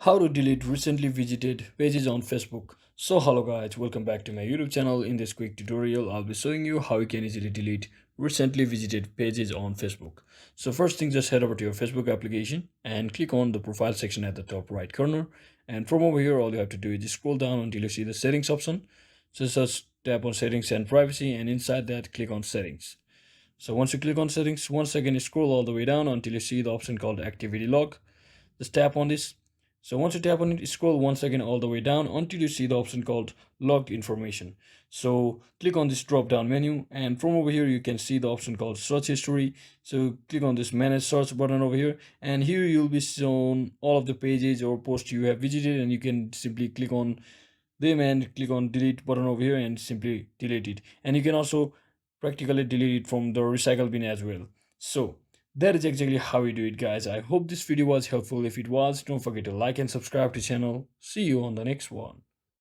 How to delete recently visited pages on Facebook. So hello guys, welcome back to my YouTube channel. In this quick tutorial, I'll be showing you how you can easily delete recently visited pages on Facebook. So first thing, just head over to your Facebook application and click on the profile section at the top right corner. And from over here, all you have to do is just scroll down until you see the settings option. So just tap on settings and privacy, and inside that click on settings. So once you click on settings, once again you scroll all the way down until you see the option called activity log. Just tap on this. So once you tap on it, scroll once again all the way down until you see the option called logged information. So click on this drop down menu, and from over here you can see the option called search history. So click on this manage search button over here, and here you'll be shown all of the pages or posts you have visited, and you can simply click on them and click on delete button over here and simply delete it. And you can also practically delete it from the recycle bin as well. So that is exactly how we do it, guys. I hope this video was helpful. If it was, don't forget to like and subscribe to the channel. See you on the next one.